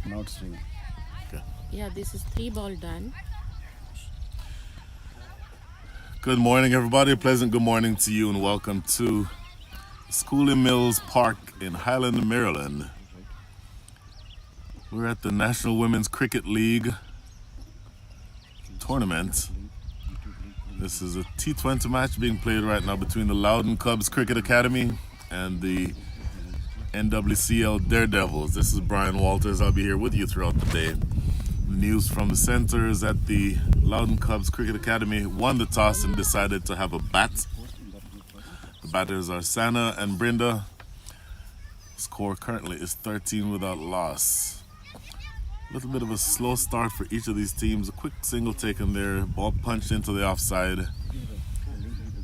Not swing. Okay. Yeah, this is 3 ball done. Good morning, everybody. Pleasant good morning to you, and welcome to School in Mills Park in Highland, Maryland. We're at the National Women's Cricket League tournament. This is a T20 match being played right now between the Loudoun Cubs Cricket Academy and the NWCL DareDevils. This is Brian Walters. I'll be here with you throughout the day. News from the center is that the Loudoun Cubs Cricket Academy won the toss and decided to have a bat. The batters are Sana and Brenda. Score currently is 13 without loss. A little bit of a slow start for each of these teams. A quick single taken there, ball punched into the offside.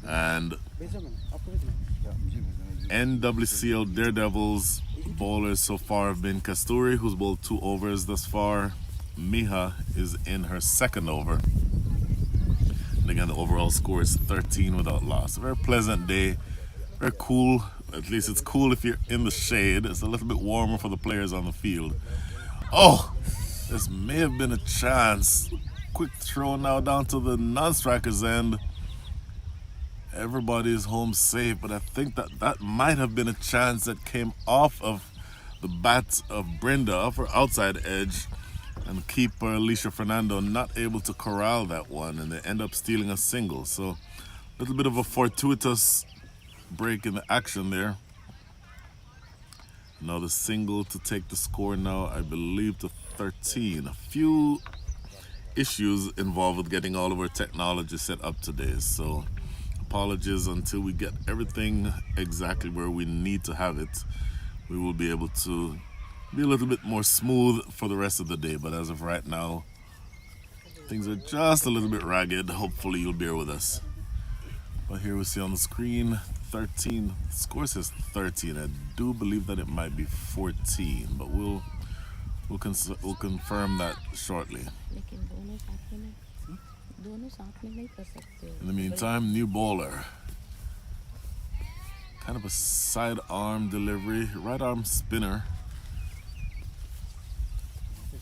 And NWCL DareDevils bowlers so far have been Kasturi, who's bowled 2 overs thus far. Miha is in her second over. And again, the overall score is 13 without loss. A very pleasant day, very cool. At least it's cool if you're in the shade. It's a little bit warmer for the players on the field. Oh, this may have been a chance. Quick throw now down to the non-strikers end. Everybody's home safe, but I think that might have been a chance that came off of the bat of Brenda, off her outside edge. And keeper Alicia Fernando not able to corral that one, and they end up stealing a single. So a little bit of a fortuitous break in the action there. Another single to take the score now, I believe, to 13. A few issues involved with getting all of our technology set up today, so apologies until we get everything exactly where we need to have it. We will be able to be a little bit more smooth for the rest of the day, but as of right now, things are just a little bit ragged. Hopefully you'll bear with us. But here we see on the screen 13. The score says 13. I do believe that it might be 14, but we'll confirm that shortly. In the meantime, new bowler. Kind of a side arm delivery, right arm spinner.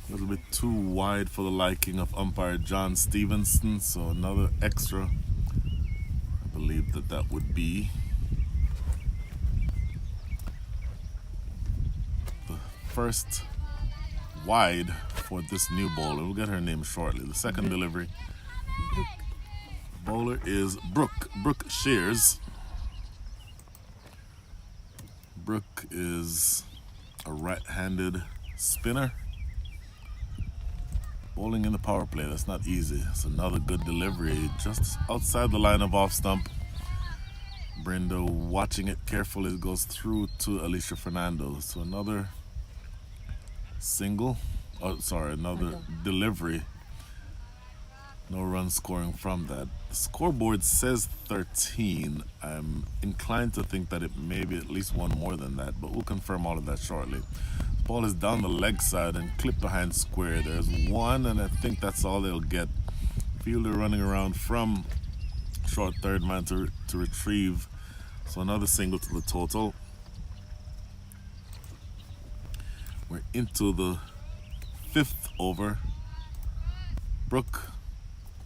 A little bit too wide for the liking of umpire John Stevenson, so another extra. I believe that would be the first wide for this new bowler. We'll get her name shortly. The second delivery. Bowler is Brooke Shears. Brooke is a right-handed spinner. Bowling in the power play, that's not easy. It's another good delivery just outside the line of off stump. Brenda watching it carefully. It goes through to Alicia Fernando. So another single. Oh, sorry, another delivery. No run scoring from that. The scoreboard says 13. I'm inclined to think that it may be at least one more than that, but we'll confirm all of that shortly. Ball is down the leg side and clipped behind square. There's one, and I think that's all they'll get. Fielder running around from short third man to retrieve. So another single to the total. We're into the 5th over. Brooke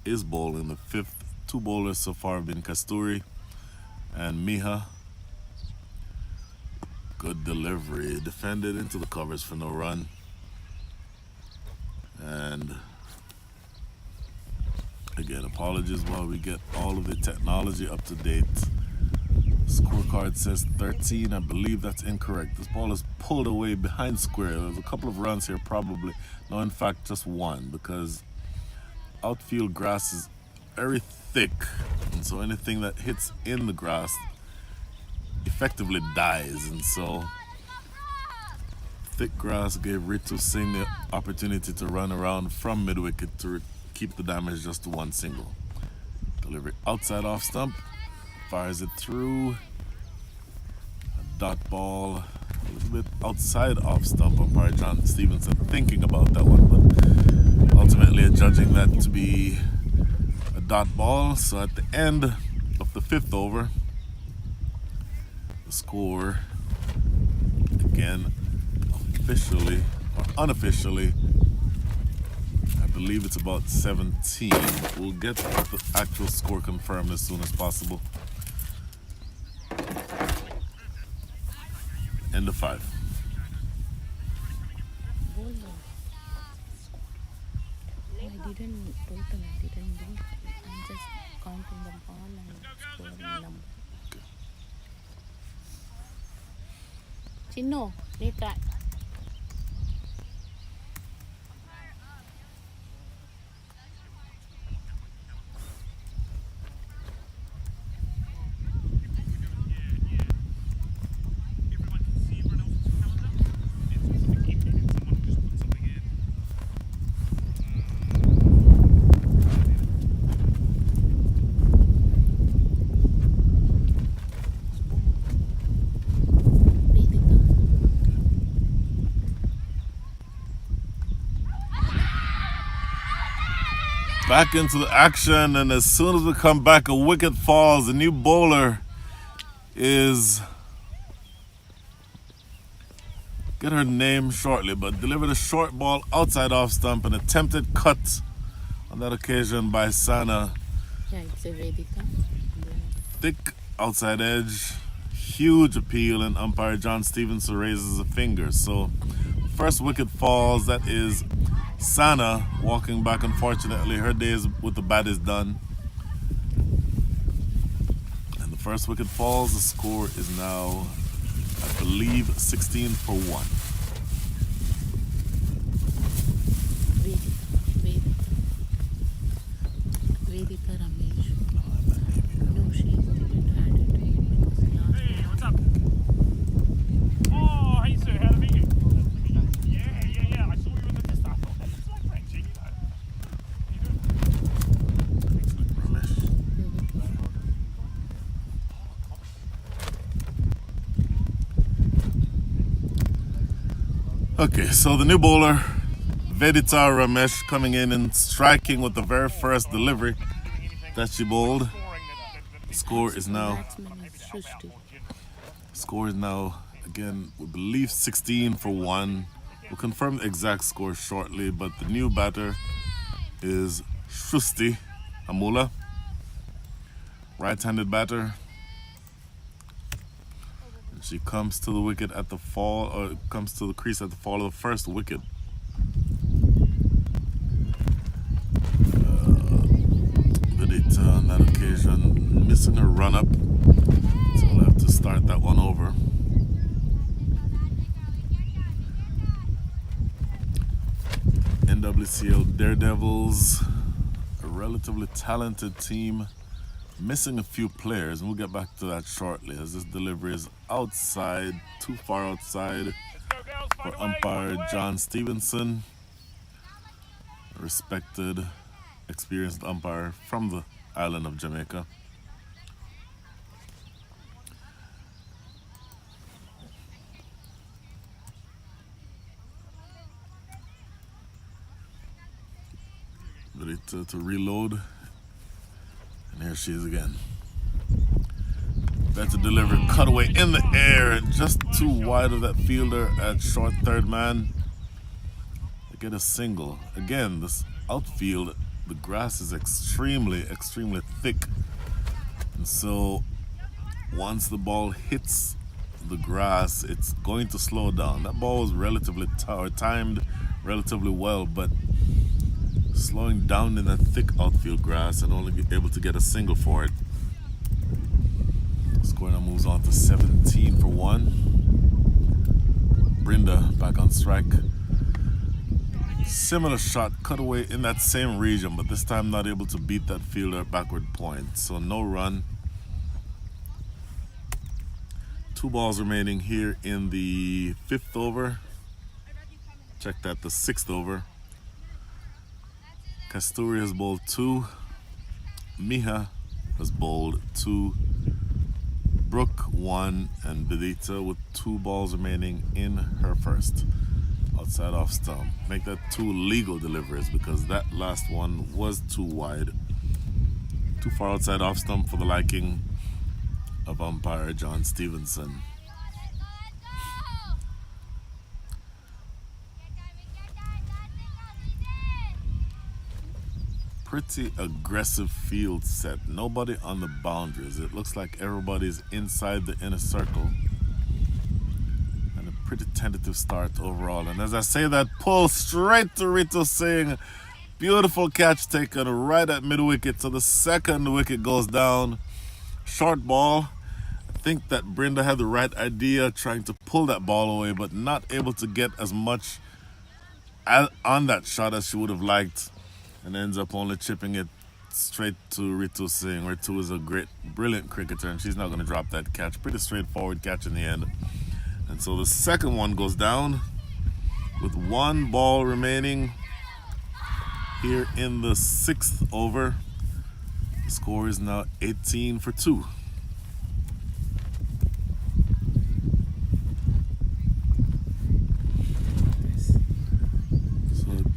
is bowling the 5th. 2 bowlers so far have been Kasturi and Miha. Good delivery, defended into the covers for no run. And again, apologies while we get all of the technology up to date. Scorecard says 13. I believe that's incorrect. This ball is pulled away behind square. There's a couple of runs here probably. No, in fact, just one, because outfield grass is very thick, and so anything that hits in the grass effectively dies, and so thick grass gave Ritu Singh the opportunity to run around from mid-wicket to keep the damage just to 1 single. Delivery outside off stump, fires it through, a dot ball, a little bit outside off stump. Umpire John Stevenson thinking about that one, but ultimately judging that to be a dot ball. So at the end of the 5th over, the score again officially or unofficially, I believe it's about 17. We'll get the actual score confirmed as soon as possible. End of 5. Hold on. I didn't total, I didn't do it. I'm just counting the ball and scoring number. Chinno, Nika. Back into the action, and as soon as we come back, a wicket falls. The new bowler is, get her name shortly, but delivered a short ball outside off stump, an attempted cut on that occasion by Sana. Yeah, it's a Vedika. Thick outside edge, huge appeal, and umpire John Stevenson raises a finger. So first wicket falls. That is Sana walking back. Unfortunately, her days with the bat is done. And the first wicket falls. The score is now, I believe, 16 for 1. Vedika Ramesh. No, she didn't add it because last Hey, what's up? Oh, hey sir, how to meet you? Yeah. I saw you in the test. I thought that looks like Frenchie, you know. How you doing? Ramesh. Okay, so the new bowler, Vedita Ramesh, coming in and striking with the very first delivery that she bowled. Score is now, batsman is Shushti. again, we believe 16 for 1. We'll confirm the exact score shortly, but the new batter is Shusti Amula, right-handed batter. And she comes to the wicket at the fall, or comes to the crease at the fall of the first wicket. Vedita on that occasion missing her run-up, so we'll have to start that one over. NWCL DareDevils, a relatively talented team, missing a few players, and we'll get back to that shortly as this delivery is outside, too far outside for umpire John Stevenson, a respected, experienced umpire from the island of Jamaica. Ready to reload, and here she is again. That's a delivery cutaway in the air and just too wide of that fielder at short third man. They get a single. Again, this outfield, the grass is extremely thick, and so once the ball hits the grass, it's going to slow down. That ball was relatively timed relatively well, but slowing down in that thick outfield grass and only be able to get a single for it. Score now moves on to 17 for 1. Brinda back on strike. Similar shot, cut away in that same region, but this time not able to beat that fielder at backward point. So no run. 2 balls remaining here in the 5th over. Check that, the 6th over. Kasturi has bowled 2. Miha has bowled 2. Brooke 1, and Vedita with 2 balls remaining in her first. Outside off stump. Make that 2 legal deliveries because that last one was too wide. Too far outside off stump for the liking of umpire John Stevenson. pretty aggressive field set. Nobody on the boundaries. It looks like everybody's inside the inner circle. And a pretty tentative start overall. And as I say that, pull straight to Rito Singh. Beautiful catch taken right at mid-wicket. So the second wicket goes down. Short ball. I think that Brenda had the right idea trying to pull that ball away, but not able to get as much on that shot as she would have liked, and ends up only chipping it straight to Ritu Singh. Ritu is a brilliant cricketer, and she's not going to drop that catch. Pretty straightforward catch in the end. And so the second one goes down with one ball remaining here in the 6th over. The score is now 18 for 2.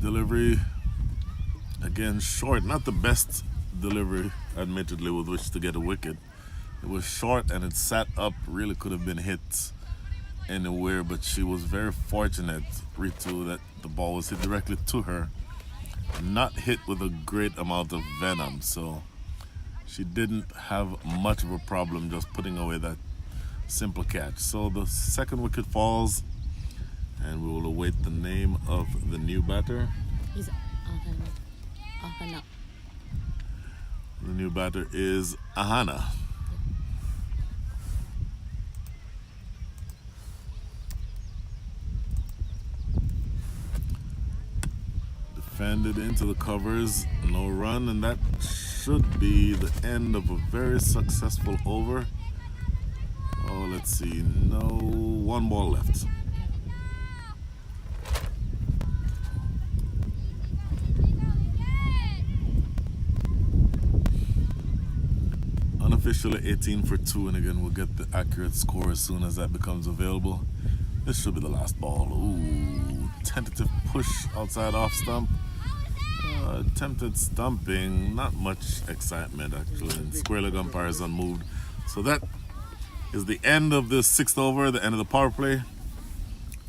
Delivery again short, not the best delivery admittedly with which to get a wicket. It was short and it sat up, really could have been hit anywhere, but she was very fortunate, Ritu, that the ball was hit directly to her, not hit with a great amount of venom, so she didn't have much of a problem just putting away that simple catch. So the second wicket falls, and we will await the name of the new batter. Is Ahana. The new batter is Ahana. Defended into the covers, no run, and that should be the end of a very successful over. Oh, let's see, no, one ball left. Unofficially 18 for 2, and again we'll get the accurate score as soon as that becomes available. This should be the last ball. Ooh, tentative push outside off stump. Attempted stumping, not much excitement actually, and square leg umpire is unmoved. So that is the end of the 6th over, the end of the power play.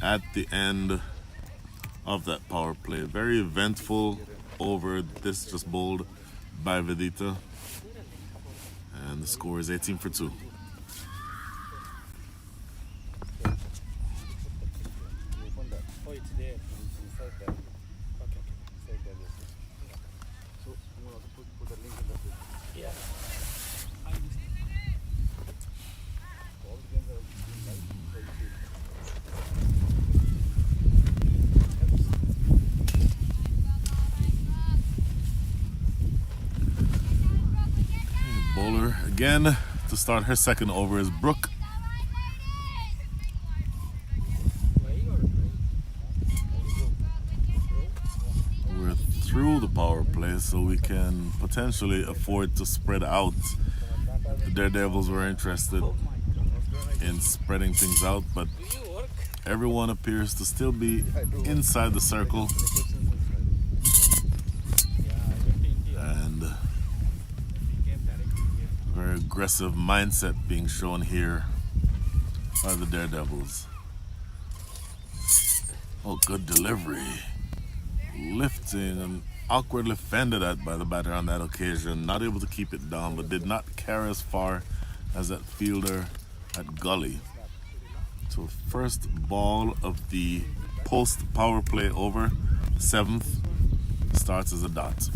At the end of that power play, very eventful over. This just bowled by Vedita. And the score is 18 for 2. Bowler again to start her second over is Brooke. We're through the power play, so we can potentially afford to spread out. The Daredevils were interested in spreading things out, but everyone appears to still be inside the circle. And very aggressive mindset being shown here by the Daredevils. Oh, good delivery. Lifting and awkwardly fended at by the batter on that occasion. Not able to keep it down, but did not carry as far as that fielder at Gully. So first ball of the post power play over, 7th, starts as a dot.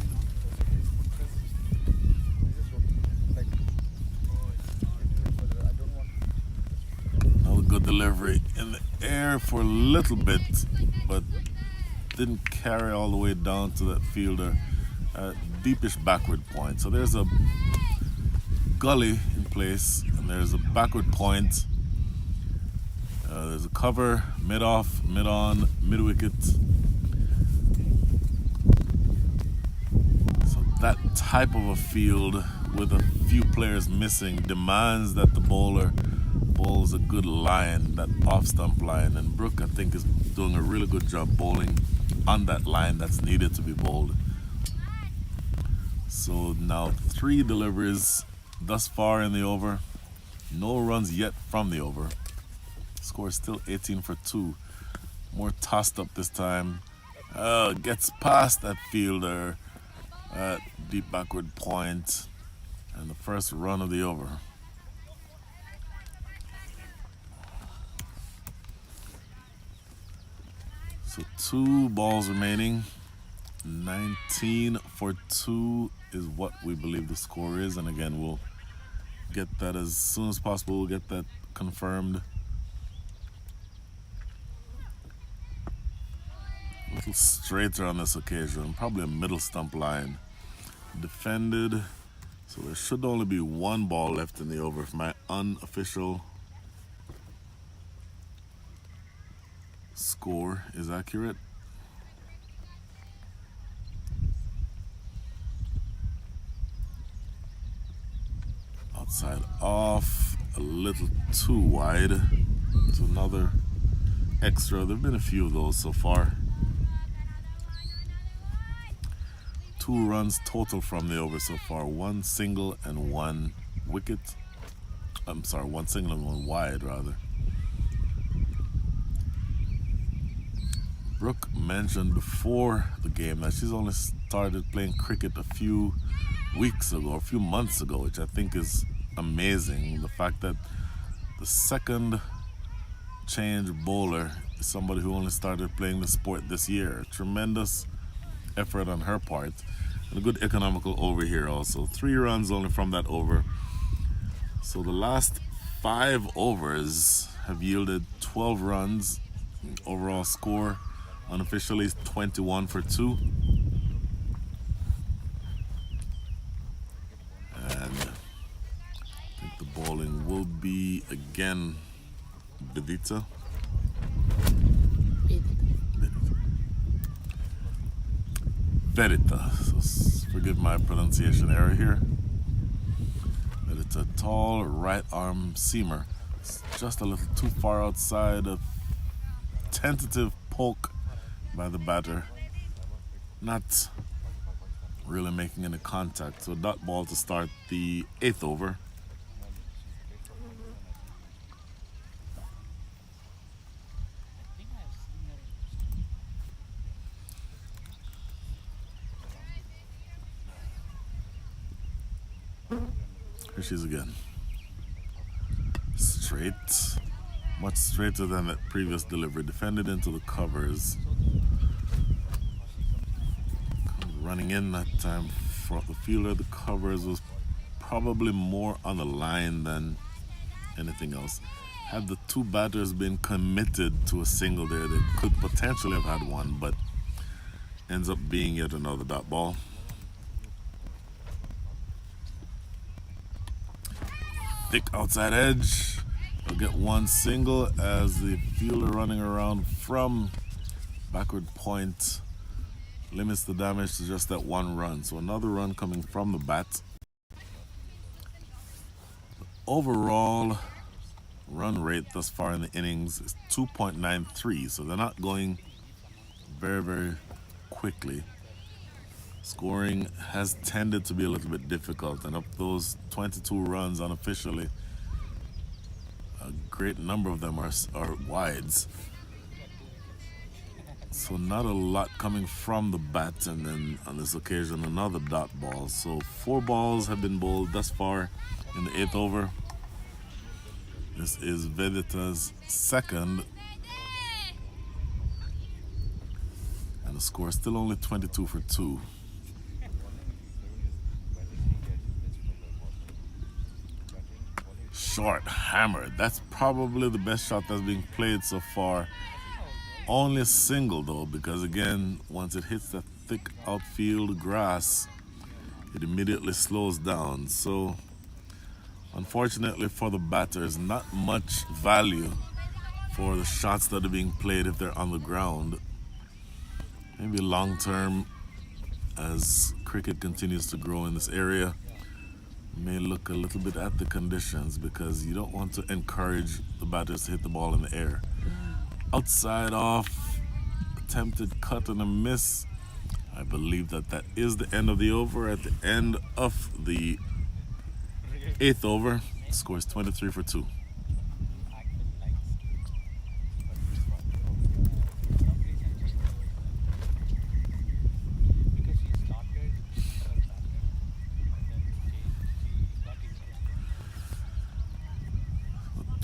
Good delivery in the air for a little bit, but didn't carry all the way down to that fielder at deepish backward point. So there's a gully in place, and there's a backward point. There's a cover, mid-off, mid-on, mid-wicket. So that type of a field with a few players missing demands that the bowler bowls a good line, that off-stump line, and Brooke, I think, is doing a really good job bowling on that line that's needed to be bowled. So now 3 deliveries thus far in the over, no runs yet from the over. Score is still 18 for 2. More tossed up this time. Gets past that fielder. at deep backward point, and the first run of the over. So 2 balls remaining. 19 for 2 is what we believe the score is, and again we'll get that as soon as possible. We'll get that confirmed. A little straighter on this occasion, probably a middle stump line. Defended, so there should only be 1 ball left in the over if my unofficial score is accurate. Outside off, a little too wide. It's another extra. There have been a few of those so far. 2 runs total from the over so far. 1 single and 1 wicket. I'm sorry, 1 single and 1 wide rather. Brooke mentioned before the game that she's only started playing cricket a few weeks ago, a few months ago, which I think is amazing. The fact that the second change bowler is somebody who only started playing the sport this year. Tremendous effort on her part, and a good economical over here also. 3 runs only from that over. So the last 5 overs have yielded 12 runs. Overall score unofficially is 21 for 2. And I think the bowling will be again Vedita. Vedita. So forgive my pronunciation error here. Vedita, tall right arm seamer. It's just a little too far outside. A tentative poke by the batter. Not really making any contact. So dot ball to start the 8th over. Here she is again. Straight. Much straighter than that previous delivery. Defended into the covers. Running in that time for the fielder. The covers was probably more on the line than anything else. Had the 2 batters been committed to a single there, they could potentially have had 1, but ends up being yet another dot ball. Thick outside edge. They'll get 1 single as the fielder running around from backward point limits the damage to just that 1 run. So another run coming from the bat. Overall run rate thus far in the innings is 2.93, so they're not going very, very quickly. Scoring has tended to be a little bit difficult, and of those 22 runs unofficially, a great number of them are wides. So not a lot coming from the bat, and then on this occasion another dot ball. So 4 balls have been bowled thus far in the 8th over. This is Vedita's 2nd, and the score is still only 22 for 2. Short hammer. That's probably the best shot that's being played so far. Only a single though, because again, once it hits that thick outfield grass, it immediately slows down. So unfortunately for the batters, not much value for the shots that are being played if they're on the ground. Maybe long term, as cricket continues to grow in this area, may look a little bit at the conditions, because you don't want to encourage the batters to hit the ball in the air. Outside off, attempted cut and a miss. I believe that is the end of the over. At the end of the 8th over, the score is 23 for 2.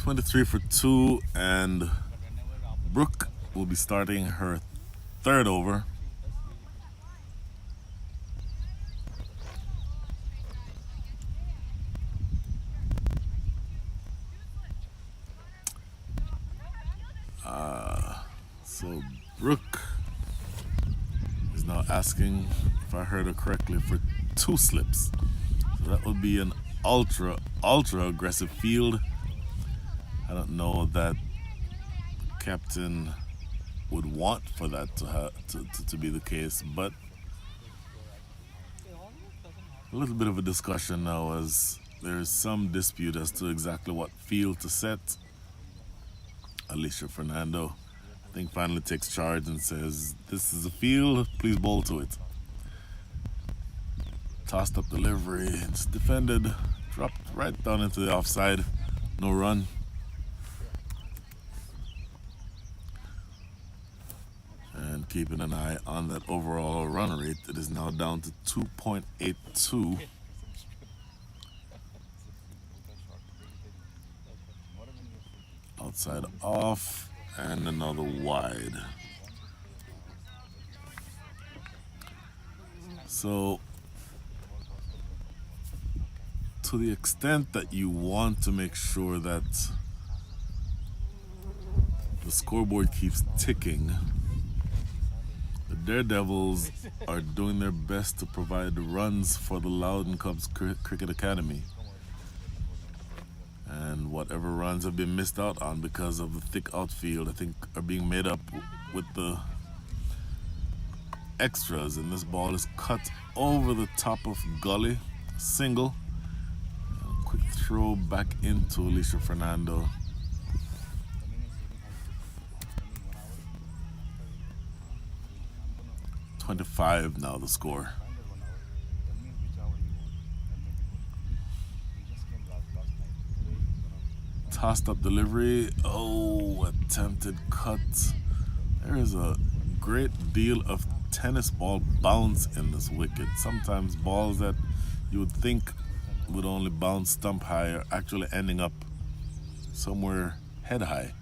23 for 2, and Brooke will be starting her third over. So Brooke is now asking, if I heard her correctly, for 2 slips. So that would be an ultra aggressive field. I don't know that captain would want for that to be the case, but a little bit of a discussion now, as there is some dispute as to exactly what field to set. Alicia Fernando, I think, finally takes charge and says, "This is a field, please bowl to it." Tossed up delivery, it's defended, dropped right down into the offside, no run. And keeping an eye on that overall run rate, it is now down to 2.82. Outside off, and another wide. So, to the extent that you want to make sure that the scoreboard keeps ticking, the Daredevils are doing their best to provide runs for the Loudoun Cubs Cricket Academy. And whatever runs have been missed out on because of the thick outfield, I think, are being made up with the extras. And this ball is cut over the top of Gully, single. A quick throw back into Alicia Fernando. .25 now the score. Tossed up delivery. Oh, attempted cut. There is a great deal of tennis ball bounce in this wicket. Sometimes balls that you would think would only bounce stump high are actually ending up somewhere head high.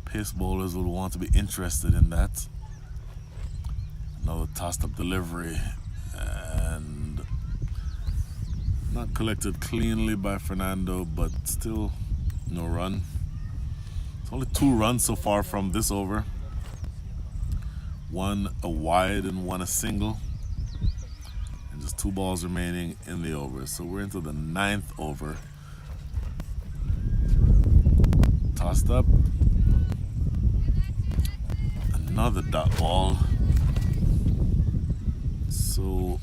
Pace bowlers would want to be interested in that. Another tossed up delivery, and not collected cleanly by Fernando, but still no run. It's only 2 runs so far from this over. 1 a wide and 1 a single. And just 2 balls remaining in the over. So we're into the 9th over. Tossed up. Another dot ball. So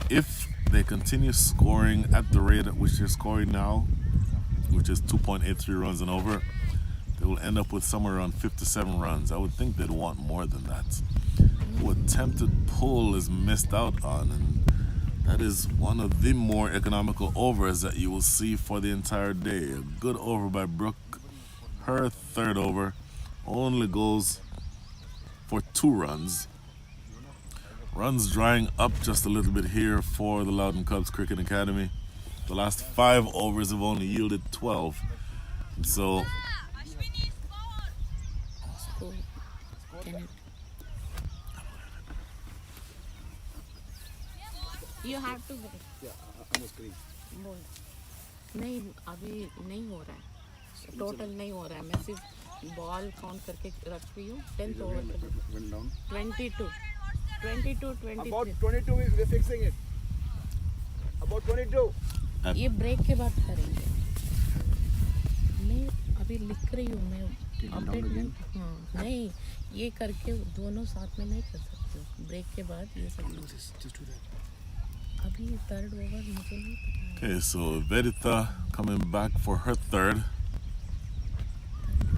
if they continue scoring at the rate at which they're scoring now, which is 2.83 runs and over, they will end up with somewhere around 57 runs. I would think they'd want more than that. What attempted pull is missed out on, and that is one of the more economical overs that you will see for the entire day. A good over by Brooke. Her third over only goes for 2 runs. Runs drying up just a little bit here for the Loudoun Cubs Cricket Academy. The last 5 overs have only yielded 12. And so Can it? You have to बोल नहीं अभी नहीं हो रहा है, total नहीं हो रहा है. मैं सिर्फ बॉल काउंट करके रख रही हूँ. 10th over 22 About 22 we're fixing it. About 22. ये ब्रेक के बाद करेंगे. मैं अभी लिख रही हूँ. मैं अपडेट नहीं ये करके दोनों साथ में नहीं कर सकती हूँ. ब्रेक के बाद ये सब अभी थर्ड ओवर मुझे नहीं पता. okay, so Verita coming back for her third.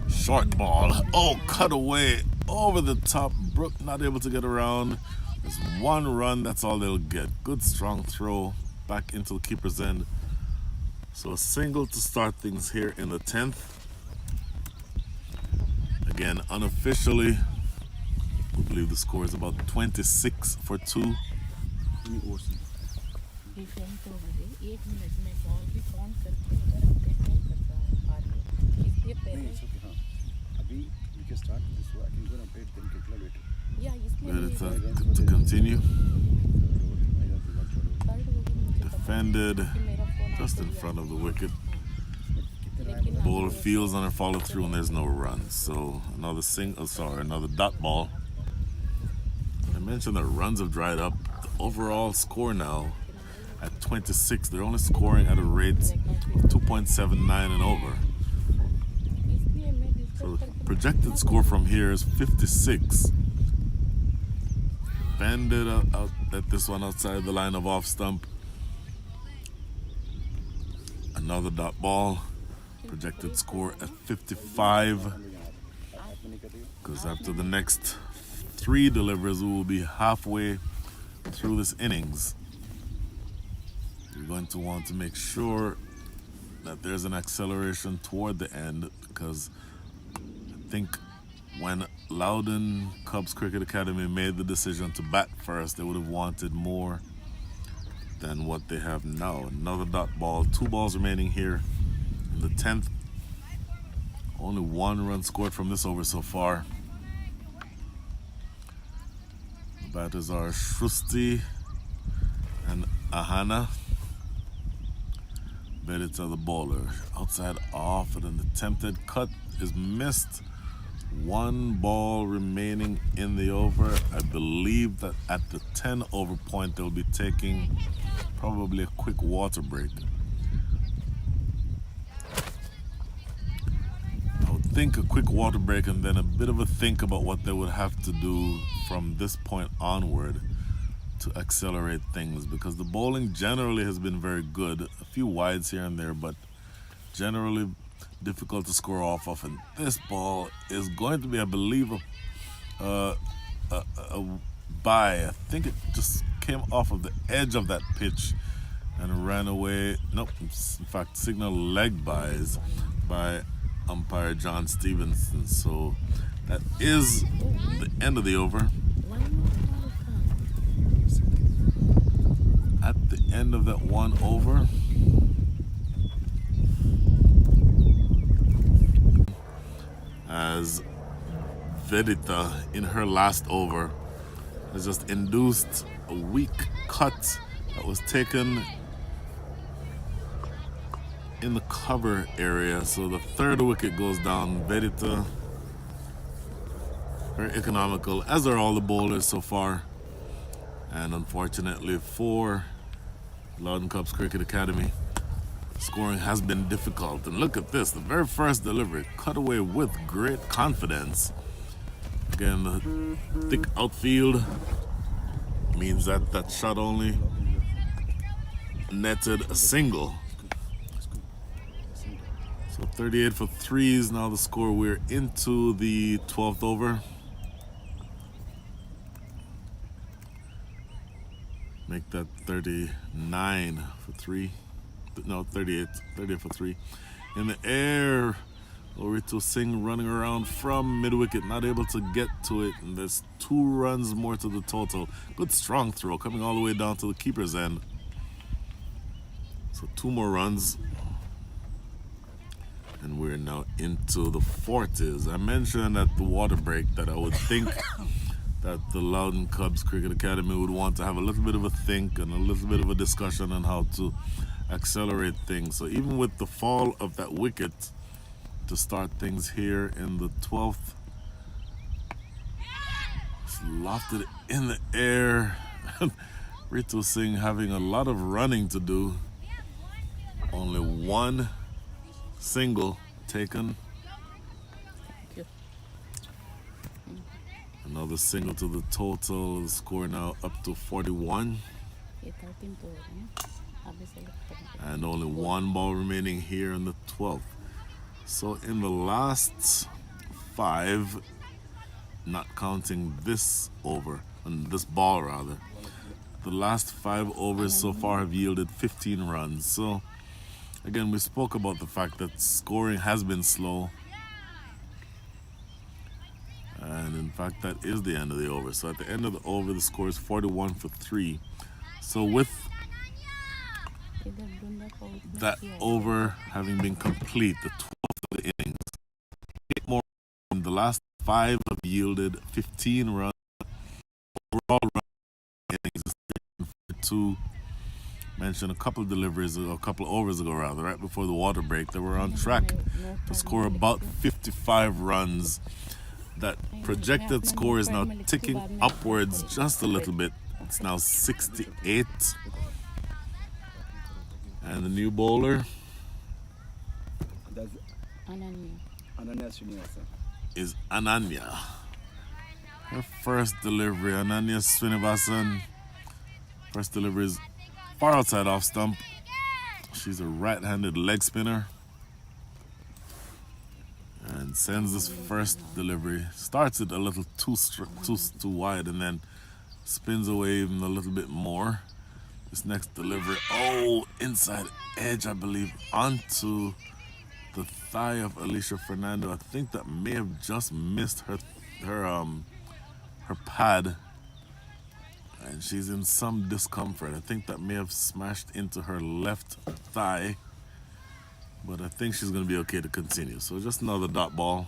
Short ball. Oh, cut away over the top. Brooke not able to get around. There's 1 run, that's all they'll get. Good strong throw back into the keeper's end. So a single to start things here in the 10th. Again, unofficially, we believe the score is about 26 for 2. ये 10th over है. 1 minute में ball भी count करके अगर update नहीं करता ये पहले नहीं it's okay हाँ अभी we can start this I can go and update then कितना later या इसलिए But to continue, थर्ड होगा मुझे पता defended कि मेरा phone just in front of the wicket. Bowler fields on a follow through and there's no run. So another dot ball. I mentioned that runs have dried up. The overall score now at 26. They're only scoring at a rate of 2.79 and over. इसलिए मैं So discuss the projected score from here is 56. Banded out at this one outside the line of off stump. Another dot ball. Projected score at 55. Because after the next 3 deliveries, we will be halfway through this innings. You're going to want to make sure that there's an acceleration toward the end, because I think when Loudoun Cubs Cricket Academy made the decision to bat first, they would have wanted more than what they have now. Another dot ball, 2 balls remaining here in the 10th. Only 1 run scored from this over so far. The batters are Shrusti and Ahana. Vedita the bowler. Outside off, and an attempted cut is missed. 1 ball remaining in the over. I believe that at the 10 over point they'll be taking probably a quick water break. I would think a quick water break and then a bit of a think about what they would have to do from this point onward to accelerate things, because the bowling generally has been very good. A few wides here and there, but generally difficult to score off of. And this ball is going to be, I believe, a bye. I think it just came off of the edge of that pitch and ran away. Nope, in fact, signal leg byes by umpire John Stevenson. So that is the end of the over. At the end of that 1 over, as Vedita in her last over has just induced a weak cut that was taken in the cover area. So the 3rd wicket goes down. Vedita, very economical, as are all the bowlers so far. And unfortunately for Loudoun Cubs Cricket Academy, scoring has been difficult. And look at this, the very first delivery, cut away with great confidence. Again, the thick outfield means that that shot only netted a single. So 38 for 3 is now the score. We're into the 12th over. Make that 39 for 3. No, 38 for 3. In the air, Ritu Singh running around from mid-wicket, not able to get to it. And there's 2 runs more to the total. Good strong throw, coming all the way down to the keeper's end. So 2 more runs. And we're now into the 40s. I mentioned at the water break that I would think that the Loudoun Cubs Cricket Academy would want to have a little bit of a think and a little bit of a discussion on how to accelerate things. So even with the fall of that wicket to start things here in the 12th, it's lofted in the air. Ritu Singh having a lot of running to do. Only 1 single taken. Thank you. Another single to the total. The score now up to 41. ये 13 तो हो रहे हैं अभी से And only 1 ball remaining here in the 12th. So in the last 5, not counting this over, and this ball rather, the last 5 overs so far have yielded 15 runs. So again, we spoke about the fact that scoring has been slow. And in fact, that is the end of the over. So at the end of the over, the score is 41 for 3. So with that over having been complete, the 12th of the innings, 5 have yielded 15 runs. Overall run innings is 2. Mentioned a couple of deliveries, a couple of overs ago rather, right before the water break, they were on track to score about 55 runs. That projected score is now ticking upwards just a little bit. It's now 68. And the new bowler That's Ananya. Ananya Srinivasa. is Ananya. Her first delivery, Ananya Srinivasan. First delivery is far outside off stump. She's a right-handed leg spinner. And sends this first delivery. Starts it a little too wide and then spins away even a little bit more. This next delivery, inside edge, I believe, onto the thigh of Alicia Fernando. I think that may have just missed her pad, and she's in some discomfort. I think that may have smashed into her left thigh, but I think she's going to be okay to continue. So just another dot ball.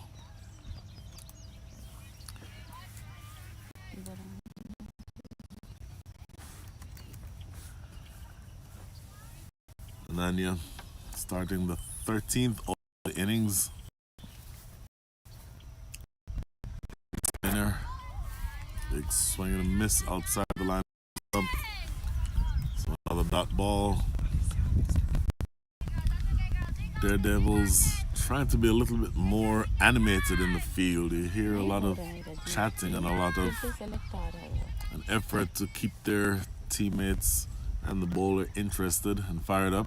Ananya starting the 13th of the innings. Spinner. Big swing and a miss outside the line. So another dot ball. DareDevils trying to be a little bit more animated in the field. You hear a lot of chatting and a lot of an effort to keep their teammates and the bowler interested and fired up.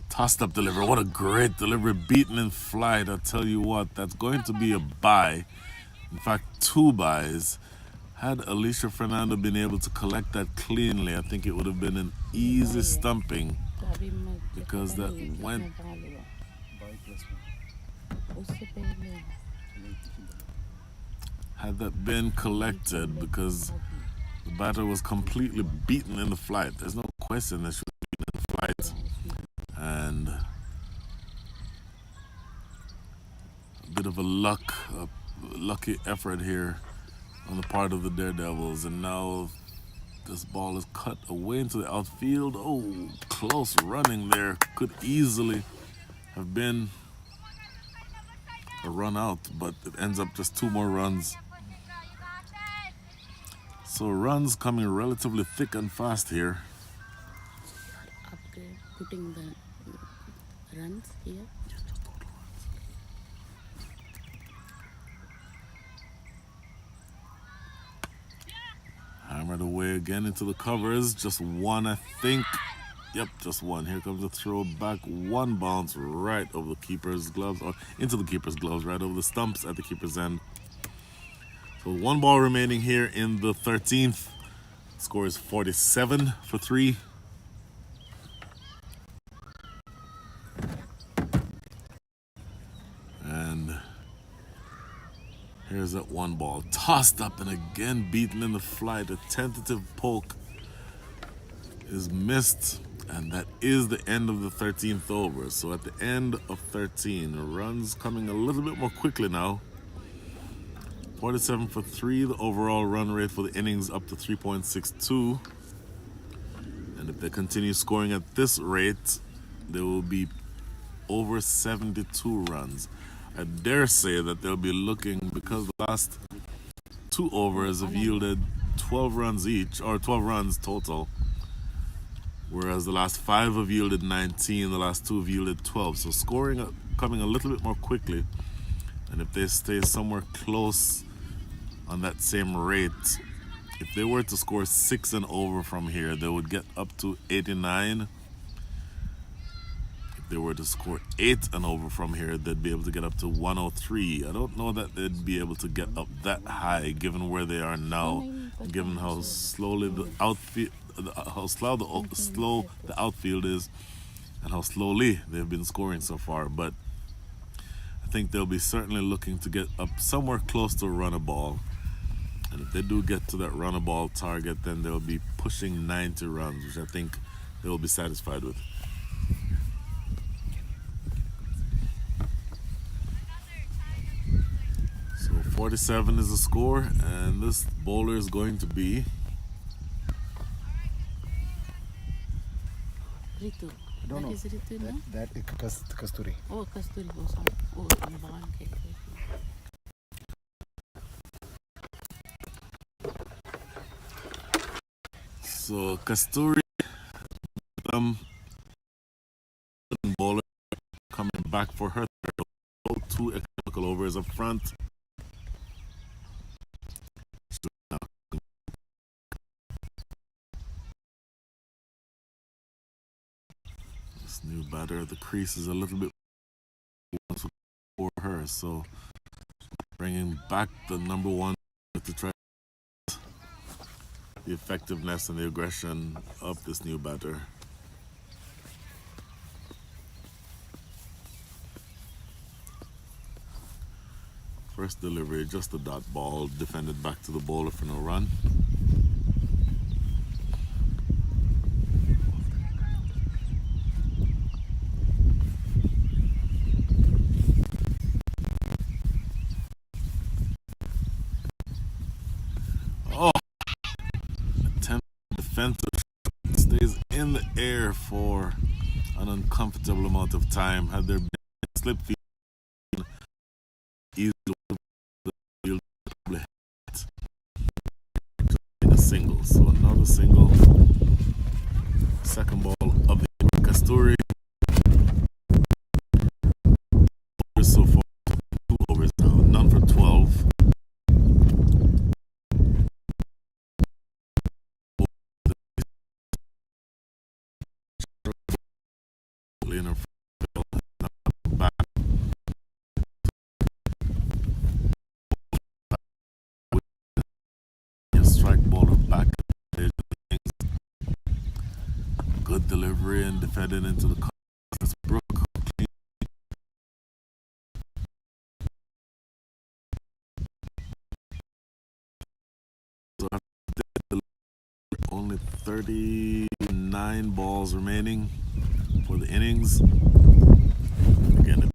Tossed up delivery. What a great delivery. Beaten in flight. I tell you what, that's going to be a bye. In fact, 2 byes. Had Alicia Fernando been able to collect that cleanly, I think it would have been an easy stumping, because that went. Had that been collected, because the batter was completely beaten in the flight. There's no question that she was beaten in the flight. And a bit of a lucky effort here on the part of the DareDevils. And now this ball is cut away into the outfield. Oh, close running there. Could easily have been a run out, but it ends up just 2 more runs. So runs coming relatively thick and fast here. Upgrade, putting the runs here. Hammered away again into the covers. Just 1, I think. Yep, just 1. Here comes the throw back. 1 bounce right over the keeper's gloves, or into the keeper's gloves, right over the stumps at the keeper's end. So 1 ball remaining here in the 13th. Score is 47 for 3. And here's that 1 ball. Tossed up and again beaten in the flight. A tentative poke is missed. And that is the end of the 13th over. So at the end of 13, runs coming a little bit more quickly now. 47 for 3, the overall run rate for the innings up to 3.62. And if they continue scoring at this rate, there will be over 72 runs. I dare say that they'll be looking, because the last 2 overs have yielded 12 runs each, or 12 runs total, whereas the last 5 have yielded 19, the last 2 have yielded 12. So scoring coming a little bit more quickly. And if they stay somewhere close on that same rate, if they were to score 6 and over from here, they would get up to 89. If they were to score 8 and over from here, they'd be able to get up to 103. I don't know that they'd be able to get up that high, given where they are now, given how slowly the outfield, how slow the outfield is, and how slowly they've been scoring so far. But I think they'll be certainly looking to get up somewhere close to a runner ball. And if they do get to that runner ball target, then they'll be pushing 90 runs, which I think they will be satisfied with. 47 is the score, and this bowler is going to be Ritu. I don't That know. is Ritu, no? That is Kasturi. Oh, Kasturi. Oh, sorry. Oh, Bhavan. Okay. so Kasturi, bowler coming back for her third. 2 economical overs up front. This new batter, the crease is a little bit for her, so bringing back the number one to try the effectiveness and the aggression of this new batter. First delivery, just a dot ball, defended back to the bowler for no run. Oh, attempt defensive, stays in the air for an uncomfortable amount of time. Had there been a slip field, easily a single. So another single. Second ball of the Kasturi. So far, 2 overs now, none for 12. Back. Strike ball back. Good delivery and defended into the car. Brooke. So only 39 balls remaining for the innings. Again,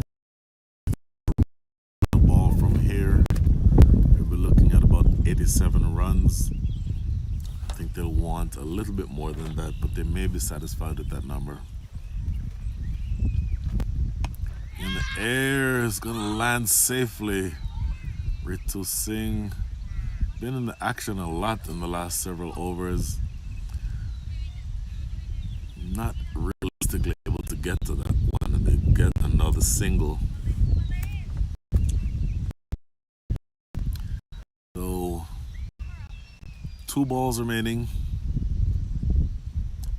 the ball from here, we'll be looking at about 87 runs. I think they'll want a little bit more than that, but they may be satisfied with that number. In the air, is going to land safely. Ritu Singh, been in the action a lot in the last several overs. Not realistically able to get to that one, and they get another single. So 2 balls remaining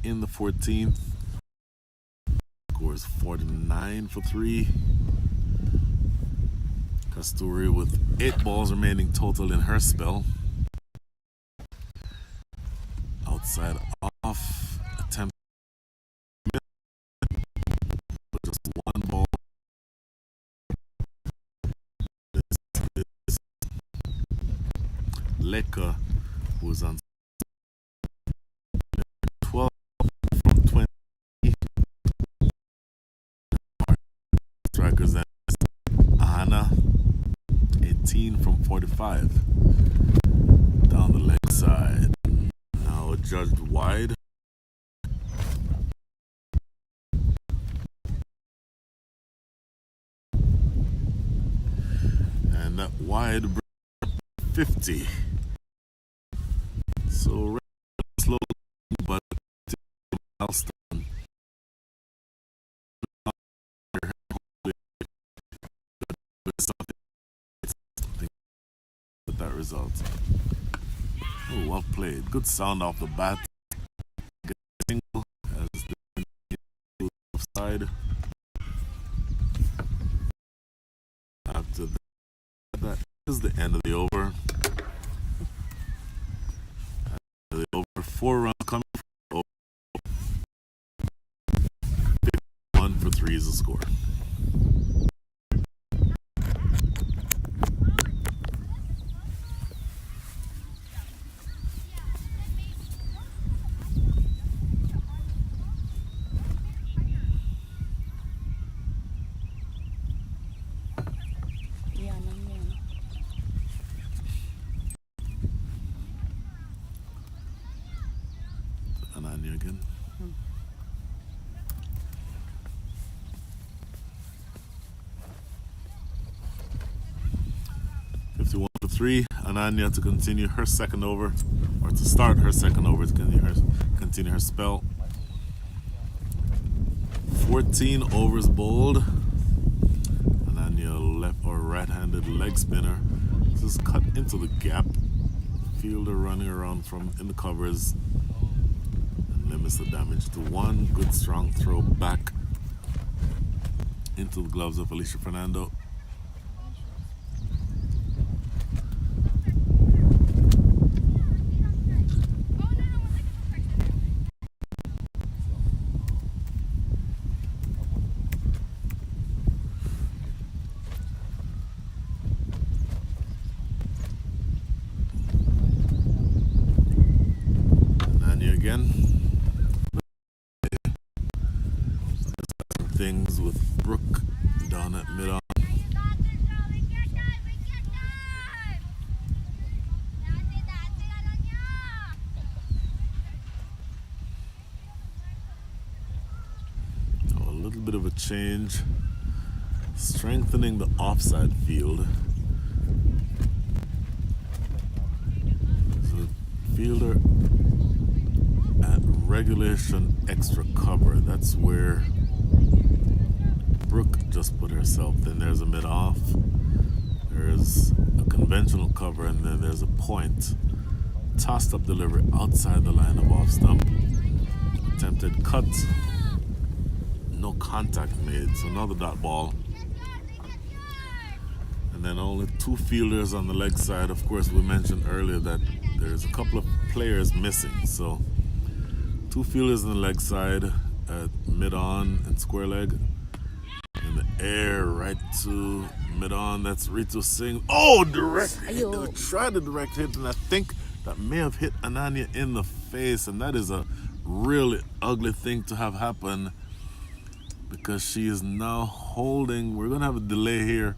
in the 14th. Scores 49 for 3. Kasturi with 8 balls remaining total in her spell. Outside off, attempt just 1 ball. Leka, who's on 12 from 20. Strikers and Ahana, 18 from 45. Down the leg side. Now judged wide. And that wide 50. So slow, but milestone. Something with that result. Oh, well played. Good sound off the bat. Good single as the offside. After that is the end of the over. The over 4 runs coming from over. 1 for 3 is the score. Ananya again. 51-3. Ananya to continue her second over, or to start her second over to continue her spell. 14 overs bowled. Ananya left or right-handed leg spinner. This is cut into the gap. Fielder running around from in the covers and limits the damage to one. Good strong throw back into the gloves of Alicia Fernando. Again. Things with Brooke down at mid-on. A little bit of a change. Strengthening the offside field. So fielder at regulation extra cover. That's where Brooke just put herself. Then there's a mid-off. There's a conventional cover, and then there's a point. Tossed up delivery outside the line of off stump. Attempted cut. No contact made, so another dot ball. And then only two fielders on the leg side. Of course, we mentioned earlier that there's a couple of players missing, so two fielders on the leg side at mid-on and square leg. In the air, right to mid-on. That's Ritu Singh. Oh, direct hit. They tried a direct hit, and I think that may have hit Ananya in the face. And that is a really ugly thing to have happen, because she is now holding. We're going to have a delay here.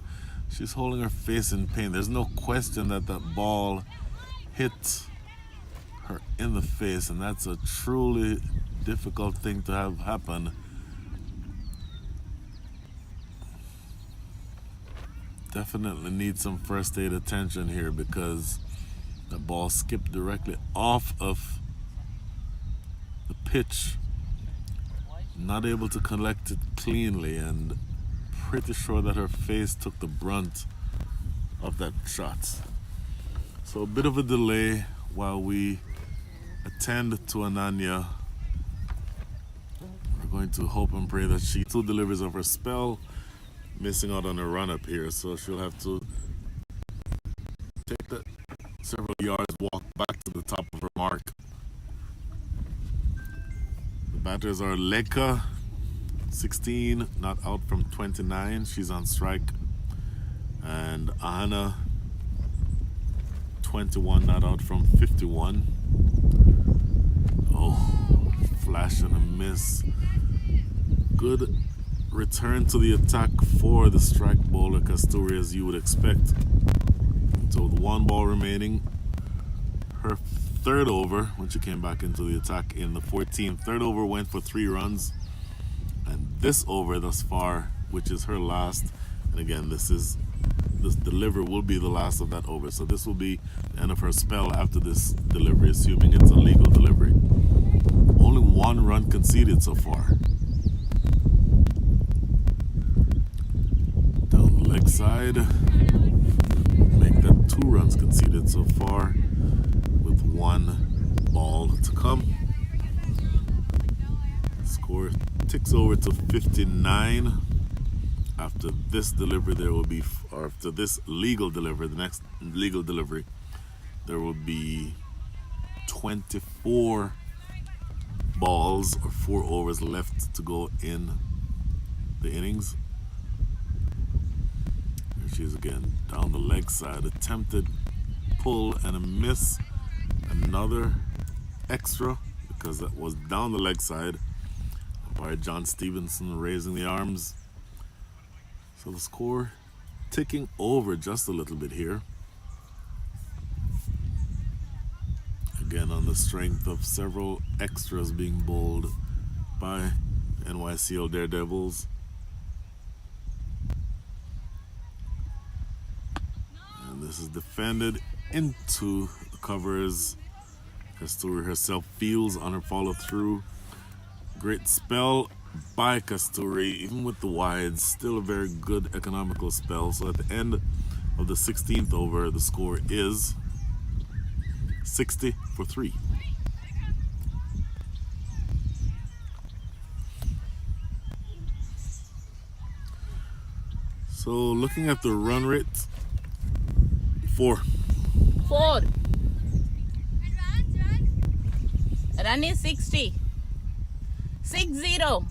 She's holding her face in pain. There's no question that that ball hit her in the face, and that's a truly difficult thing to have happen. Definitely need some first aid attention here, because the ball skipped directly off of the pitch, not able to collect it cleanly, and pretty sure that her face took the brunt of that shot. So a bit of a delay while we attend to Ananya. We're going to hope and pray that she two deliveries of her spell, missing out on a run up here, so she'll have to take that several yards, walk back to the top of her mark. The batters are Leka, 16, not out from 29. She's on strike. And Anna, 21, not out from 51. Oh, flash and a miss. Good return to the attack for the strike bowler Kasturi, as you would expect. So with one ball remaining, her third over, when she came back into the attack in the 14th. Third over went for 3 runs. And this over thus far, which is her last, and again, this delivery will be the last of that over. So this will be the end of her spell after this delivery, assuming it's a legal delivery. Only 1 run conceded so far. Down the leg side, make that 2 runs conceded so far, with 1 ball to come. Score ticks over to 59. After this delivery, there will be, or after this legal delivery, the next legal delivery, there will be 24 balls or 4 overs left to go in the innings. Here she is again, down the leg side, attempted pull and a miss. Another extra, because that was down the leg side. By John Stevenson raising the arms. So the score ticking over just a little bit here. again on the strength of several extras being bowled by NYCL DareDevils. And this is defended into the covers. Kasturi herself feels on her follow through. Great spell by Kasturi, even with the wides, still a very good economical spell. So at the end of the 16th over, the score is 60 for 3. So looking at the run rate, 4. 4. Run is 60. 6-0.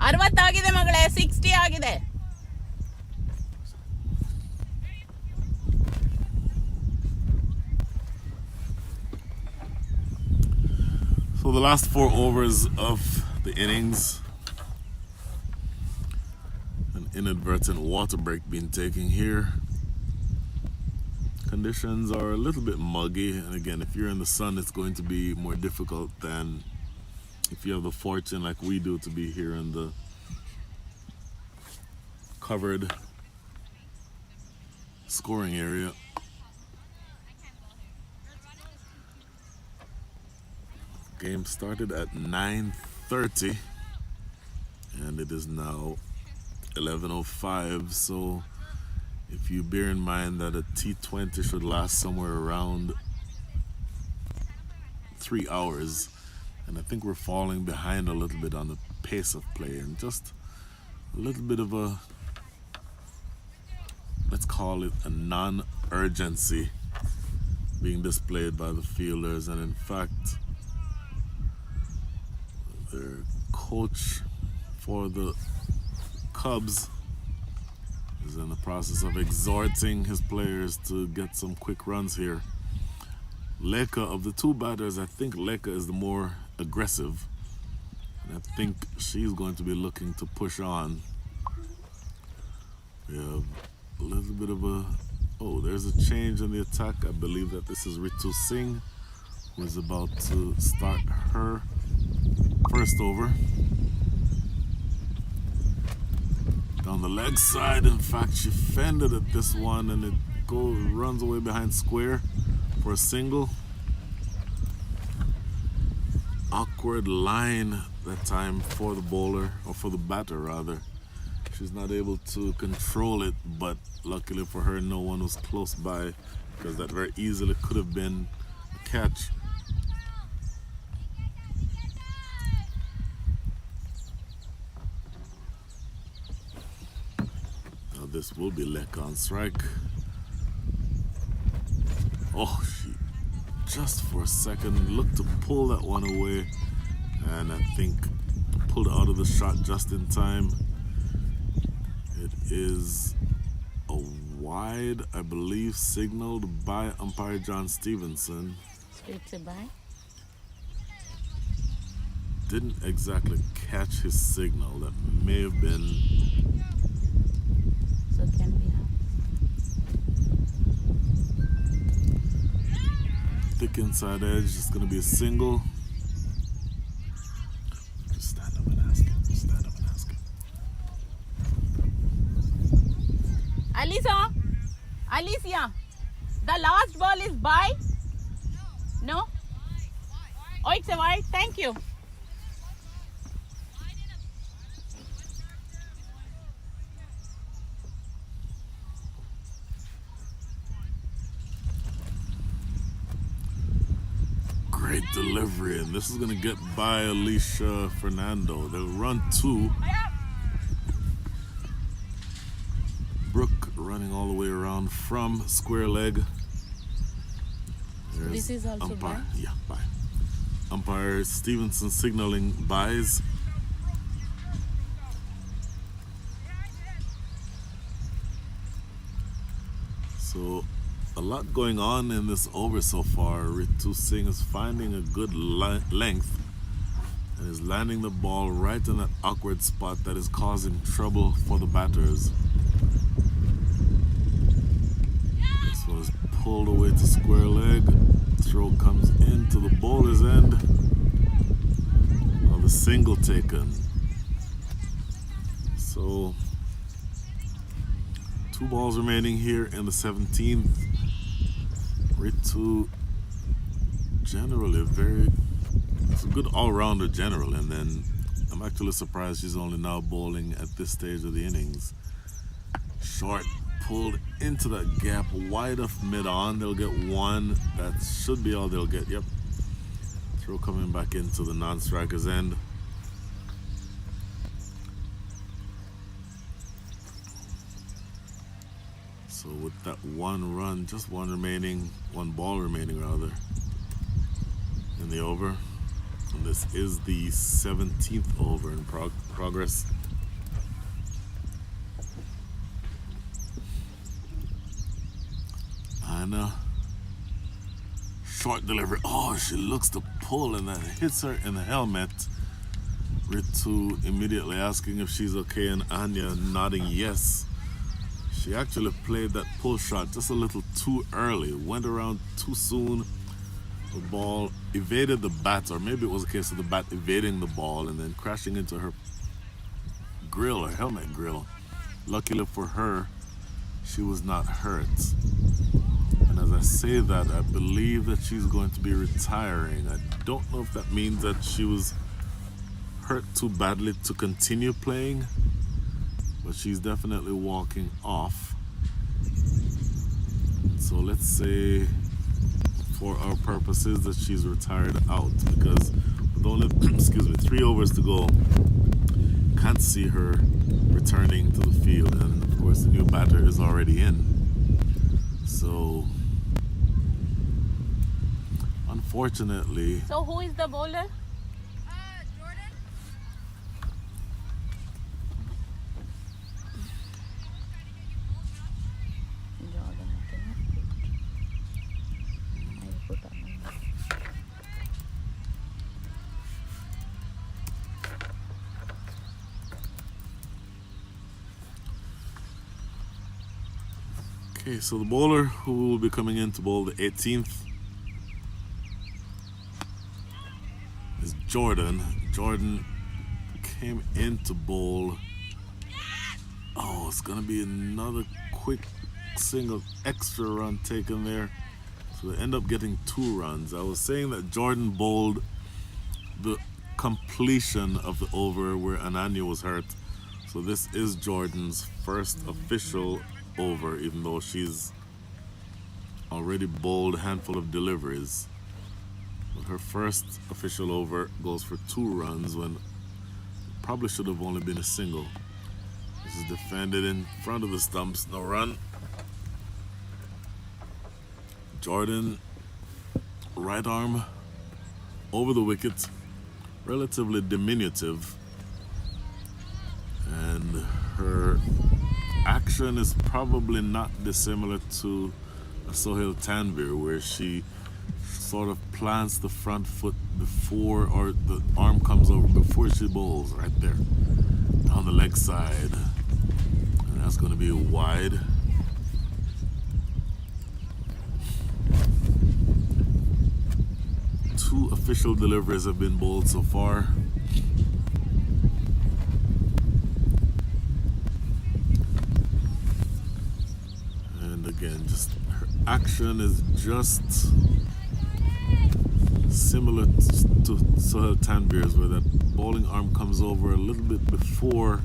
ಅರವತ್ತಾಗಿದೆ ಮಗಳೇ, 60 ಆಗಿದೆ. So the last 4 overs of the innings, an inadvertent water break being taken here. Conditions are a little bit muggy, and again, if you're in the sun, it's going to be more difficult than if you have the fortune like we do to be here in the covered scoring area. Game started at 9:30 and it is now 11:05, so if you bear in mind that a T20 should last somewhere around 3 hours, and I think we're falling behind a little bit on the pace of play, and just a little bit of a, let's call it a non-urgency being displayed by the fielders. And in fact, their coach for the Cubs is in the process of exhorting his players to get some quick runs here. Leka, of the 2 batters, I think Leka is the more aggressive, and I think she's going to be looking to push on. We have a little bit of a, oh, there's a change in the attack. I believe that this is Ritu Singh, who is about to start her first over. Down the leg side, in fact, she fended at this one, and it runs away behind square for a single. Awkward line that time for the bowler, or for the batter rather. She's not able to control it, but luckily for her, no one was close by, because that very easily could have been a catch. Now this will be Leka on strike. Oh, she just for a second looked to pull that one away, and I think pulled out of the shot just in time. It is a wide, I believe, signaled by umpire John Stevenson. Straight to by. Didn't exactly catch his signal. That may have been. So can we have? Thick inside edge. It's going to be a single. Just stand up and ask him. Stand up and ask him. Alicia, the last ball is by? No? Oh, it's a wide. Thank you. Great delivery, and this is going to get by Alicia Fernando. They'll run 2. Brooke running all the way around from square leg. There's This is also umpire. by? Yeah, bye. Umpire Stevenson signaling buys. So a lot going on in this over so far. Ritu Singh is finding a good length and is landing the ball right in that awkward spot that is causing trouble for the batters. pulled away to square leg. Throw comes into the bowler's end. The single taken. So 2 balls remaining here in the 17th. Ritu generally it's a good all-rounder general, and then I'm actually surprised she's only now bowling at this stage of the innings. Short pulled into that gap wide of mid-on. They'll get 1. That should be all they'll get. Yep. Throw coming back into the non-striker's end. So with that 1 run, just 1 ball remaining rather, in the over. And this is the 17th over in progress. Anna, short delivery. Oh, she looks to pull, and that hits her in the helmet. Ritu immediately asking if she's okay, and Anya nodding yes. She actually played that pull shot just a little too early, went around too soon. The ball evaded the bat, or maybe it was a case of the bat evading the ball and then crashing into her grill, her helmet grill. Luckily for her, she was not hurt. And as I say that, I believe that she's going to be retiring. I don't know if that means that she was hurt too badly to continue playing, but she's definitely walking off. So let's say, for our purposes, that she's retired out, because with only 3 overs to go, can't see her returning to the field, and of course the new batter is already in. So unfortunately. So who is the bowler? Jordan. Jordan, I cannot put. I put on. Okay, so the bowler who will be coming in to bowl the 18th is Jordan. Jordan came in to bowl. Oh, it's gonna be another quick single extra run taken there. So they end up getting 2 runs. I was saying that Jordan bowled the completion of the over where Ananya was hurt. So this is Jordan's first official over, even though she's already bowled a handful of deliveries. But her first official over goes for 2 runs when it probably should have only been a single. This is defended in front of the stumps, no run. Jordan, right arm over the wicket, relatively diminutive, and her action is probably not dissimilar to a Sohail Tanvir, where she sort of plants the front foot before, or the arm comes over before she bowls, right there on the leg side, and that's going to be wide. Two official deliveries have been bowled so far. And again, just her action is just similar to Sohail Tanvir's, where that bowling arm comes over a little bit before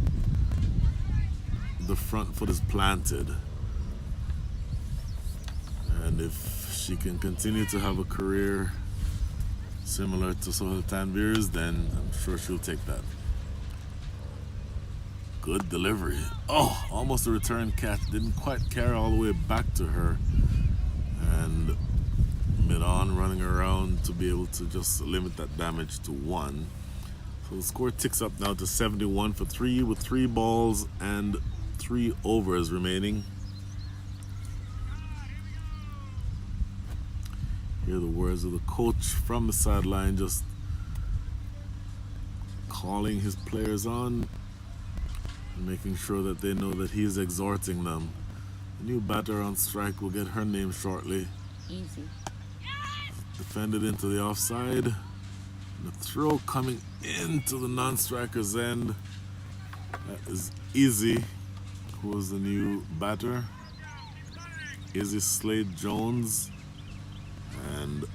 the front foot is planted. And if she can continue to have a career similar to Sohail Tanvir's, then I'm sure she'll take that. Good delivery. Oh, almost a return catch. Didn't quite carry all the way back to her. And mid-on, running around to be able to just limit that damage to 1. So the score ticks up now to 71 for 3, with 3 balls and 3 overs remaining. Hear the words of the coach from the sideline, just calling his players on and making sure that they know that he is exhorting them New batter on strike. We'll get her name shortly. Easy. Defended into the offside. The throw coming into the non-striker's end. That is Izzy, who is the new batter. Izzy Slade Jones. And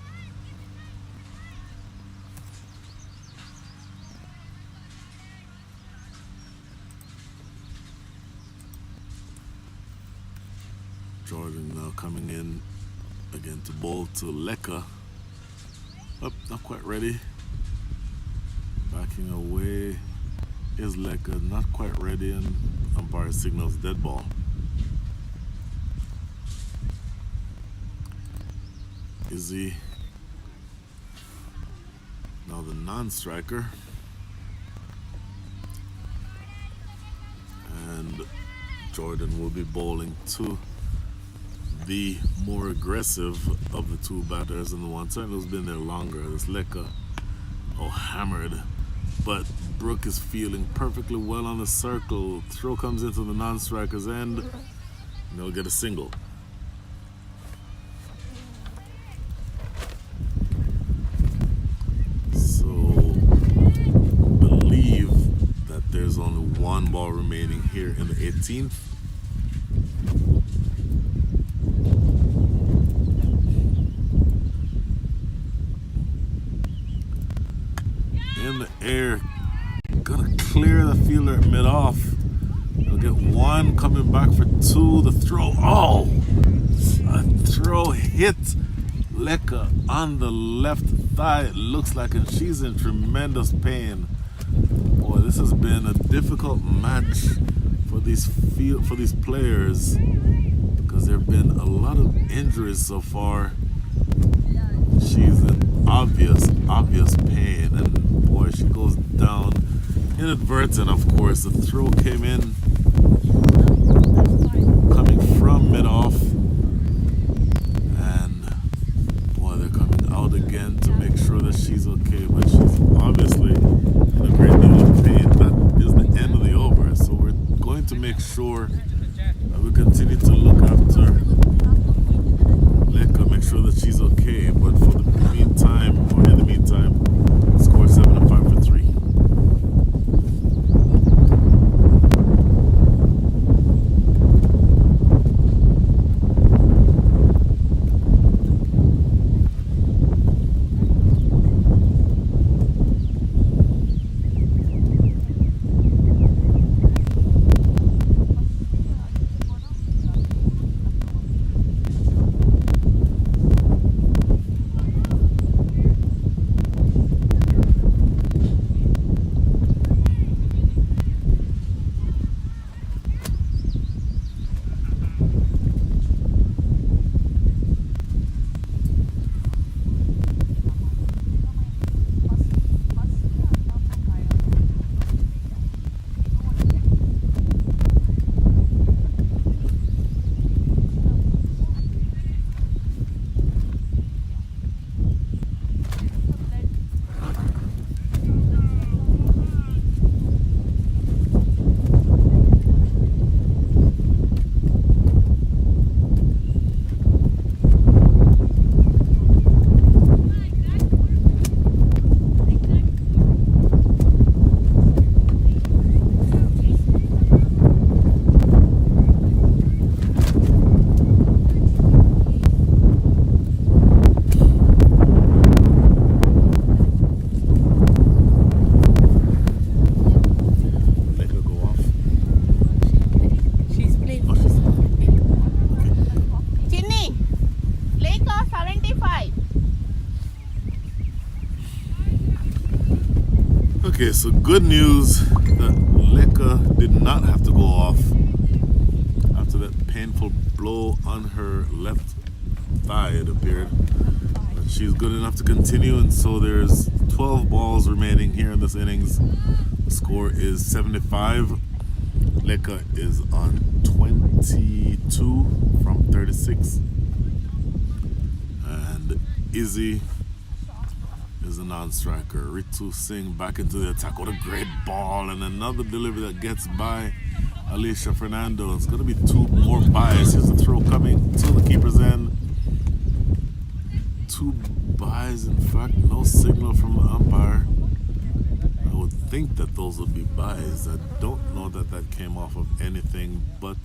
Jordan now coming in again to bowl to Leka. Up, not quite ready. Backing away is Leka, not quite ready, and umpire signals dead ball. Izzy, now the non-striker. And Jordan will be bowling to the more aggressive of the two batters, and the one side who's been there longer is Leka. Oh, hammered. But Brooke is feeling perfectly well on the circle. Throw comes into the non-striker's end, and they'll get a single. So, believe that there's only one ball remaining here in the 18th. In the air, gonna clear the fielder at mid-off. They'll get one coming back for two. The throw, oh! A throw hit Leka on the left thigh. It looks like, and she's in tremendous pain. Boy, this has been a difficult match for these players because there have been a lot of injuries so far. She's in obvious pain, and boy, she goes down inadvertent. Of course, the throw came in coming from mid-off, and boy, they're coming out again to make sure that she's okay, but she's obviously in a great deal of pain. That is the end of the over, so we're going to make sure that we continue to look after Leka, make sure that she's okay, but for the meantime, or in the meantime, score 7-5 for 3. Okay, so good news that Leka did not have to go off after that painful blow on her left thigh, it appeared. But she's good enough to continue, and so there's 12 balls remaining here in this innings. The score is 75. Leka is on 22 from 36. And Izzy is a non-striker. Ritu Singh back into the attack. What a great ball, and another delivery that gets by Alicia Fernando. It's going to be 2 more buys. Here's the throw coming to the keeper's end. 2 buys, in fact, no signal from the umpire. I would think that those would be buys. I don't know that that came off of anything but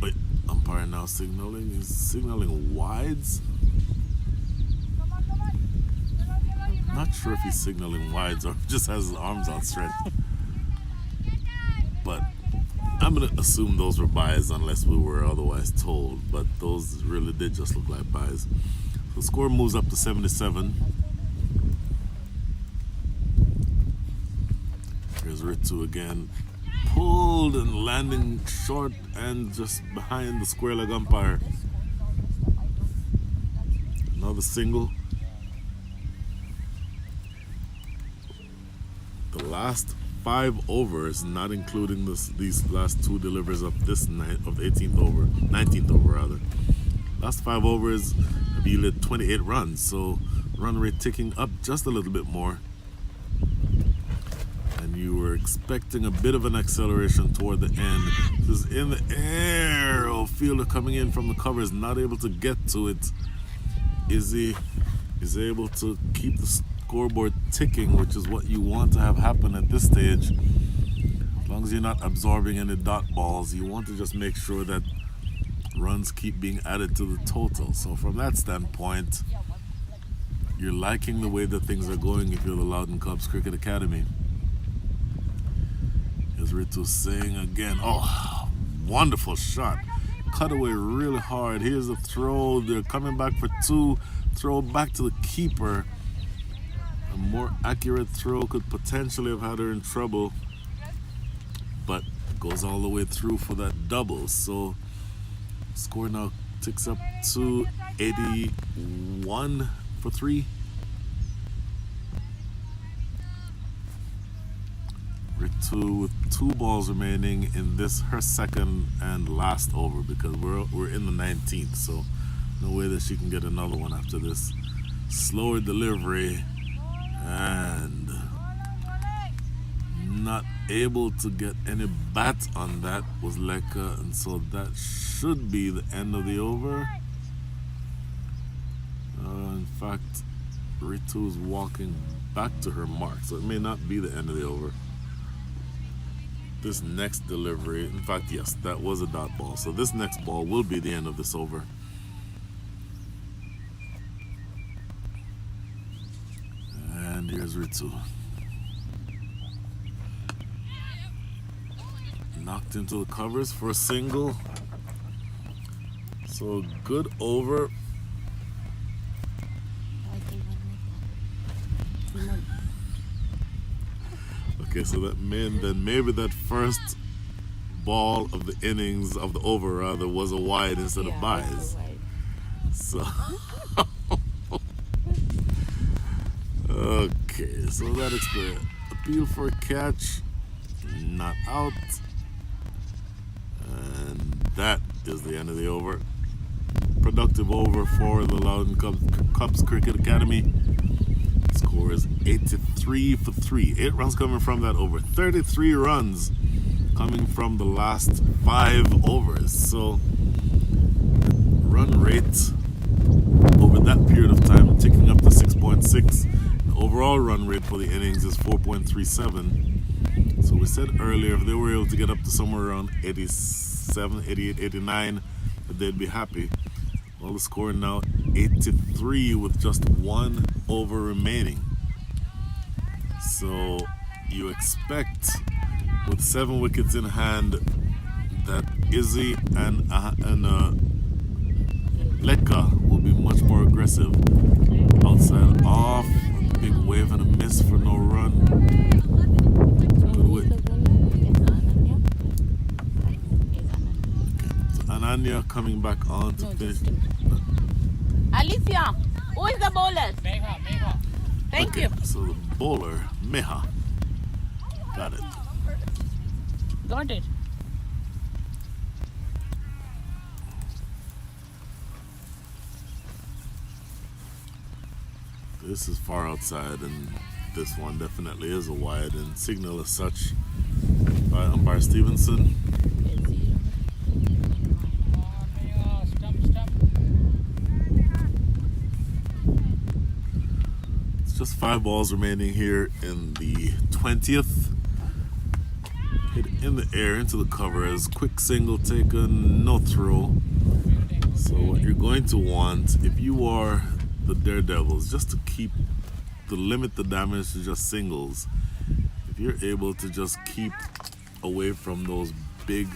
wait, umpire now signaling. He's signaling wides. Not sure if he's signaling wides or just has his arms outstretched. But I'm gonna assume those were buys unless we were otherwise told. But those really did just look like buys. The score moves up to 77. Here's Ritsu again. Pulled and landing short and just behind the square leg umpire. Another single. The last 5 overs, not including these last 2 deliveries of this night of the 19th over rather. Last 5 overs have yielded 28 runs, so run rate ticking up just a little bit more. And you were expecting a bit of an acceleration toward the end. This is in the air. Oh, fielder coming in from the cover is not able to get to it. Izzy is able to keep the scoreboard ticking, which is what you want to have happen at this stage. As long as you're not absorbing any dot balls, you want to just make sure that runs keep being added to the total. So from that standpoint, you're liking the way that things are going if you're the Loudoun Cubs Cricket Academy. Here's Ritu saying again, oh, wonderful shot. Cut away really hard. Here's the throw. They're coming back for 2. Throw back to the keeper. A more accurate throw could potentially have had her in trouble, but goes all the way through for that double. So score now ticks up to 81 for 3. Ritu with 2 balls remaining in this, her second and last over, because we're in the 19th, so no way that she can get another one after this. Slower delivery and not able to get any bat on that was Leka, and so that should be the end of the over. In fact, Ritu is walking back to her mark, so it may not be the end of the over. This next delivery, in fact, yes, that was a dot ball, so this next ball will be the end of this over. And here's Ritsu. Knocked into the covers for a single. So good over. Okay, so that meant that maybe that first ball of the innings, of the over rather, was a wide instead of buys. So okay, so that explains. Appeal for a catch, not out, and that is the end of the over. Productive over for the Loudoun Cubs Cricket Academy. Score is 83 for 3. 8 runs coming from that over. 33 runs coming from the last 5 overs. So run rate over that period of time ticking up to 6.6. The overall run rate for the innings is 4.37. So we said earlier if they were able to get up to somewhere around 87, 88, 89, that they'd be happy. Well, the score now 83 with just 1 over remaining. So you expect with 7 wickets in hand that Izzy and Leka will be much more aggressive. Outside off, big wave and a miss for no run. Good win. So Ananya coming back on to finish. Alicia, who is the bowler? Meha. Thank you. So the bowler, Meha. Got it. Got it. This is far outside and This one definitely is a wide and signal as such by umpire Stevenson. It's just 5 balls remaining here in the 20th. Hit in the air into the cover as quick single taken, no throw. So what you're going to want, if you are the Daredevils, just to limit the damage to just singles. If you're able to just keep away from those big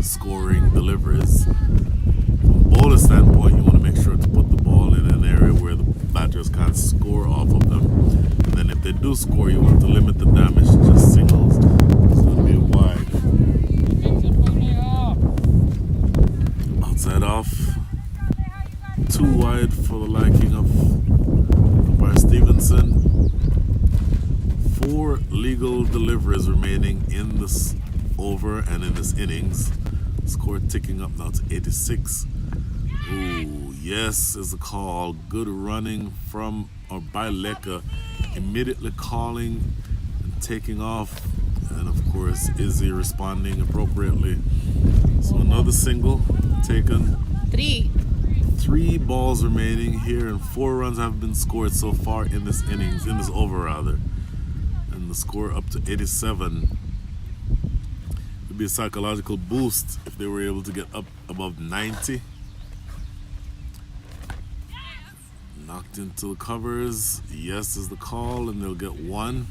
scoring deliveries, from a bowler standpoint, you want to make sure to put the ball in an area where the batters can't score off of them. And then if they do score, you want to limit the damage to just singles. It's going to be wide. Outside off. Too wide for the liking of umpire Stevenson. 4 legal deliveries remaining in this over and in this innings. Score ticking up now to 86. Ooh, yes is the call. Good running from or by Leka, immediately calling and taking off, and of course Izzy responding appropriately. So another single taken. 3 balls remaining here, and 4 runs have been scored so far in this innings, in this over rather. And the score up to 87. Would be a psychological boost if they were able to get up above 90. Knocked into the covers. Yes is the call, and they'll get 1.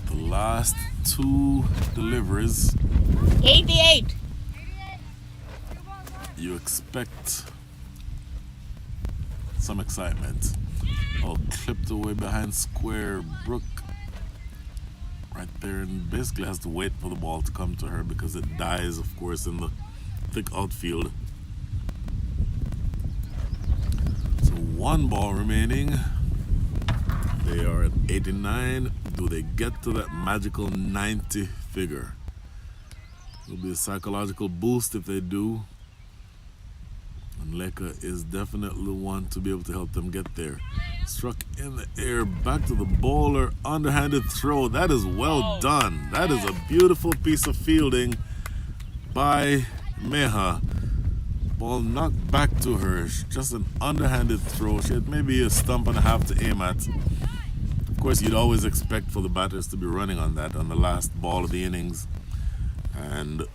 The last 2 deliveries. 88. You expect some excitement. Oh, clipped away behind square. Brooke right there, and basically has to wait for the ball to come to her because it dies, of course, in the thick outfield. So 1 ball remaining. They are at 89. Do they get to that magical 90 figure? It'll be a psychological boost if they do. And Leka is definitely the one to be able to help them get there. Struck in the air, back to the bowler, underhanded throw. That is well done. That is a beautiful piece of fielding by Meha. Ball knocked back to her. Just an underhanded throw. She had maybe a stump and a half to aim at. Of course, you'd always expect for the batters to be running on that on the last ball of the innings. And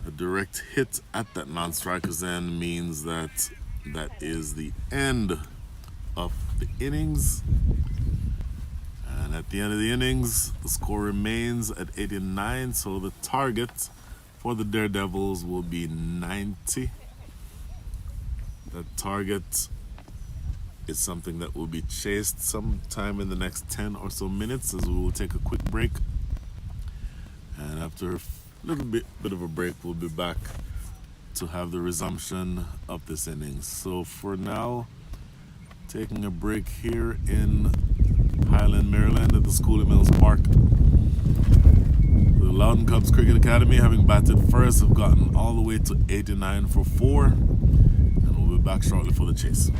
a direct hit at that non-striker's end means that that is the end of the innings. And at the end of the innings, the score remains at 89. So the target for the Daredevils will be 90. That target is something that will be chased sometime in the next 10 or so minutes, as we will take a quick break. And after a little bit of a break, we'll be back to have the resumption of this innings. So for now, taking a break here in Highland, Maryland at the School of Mills Park. The Loudoun Cubs Cricket Academy, having batted first, have gotten all the way to 89 for 4. And we'll be back shortly for the chase.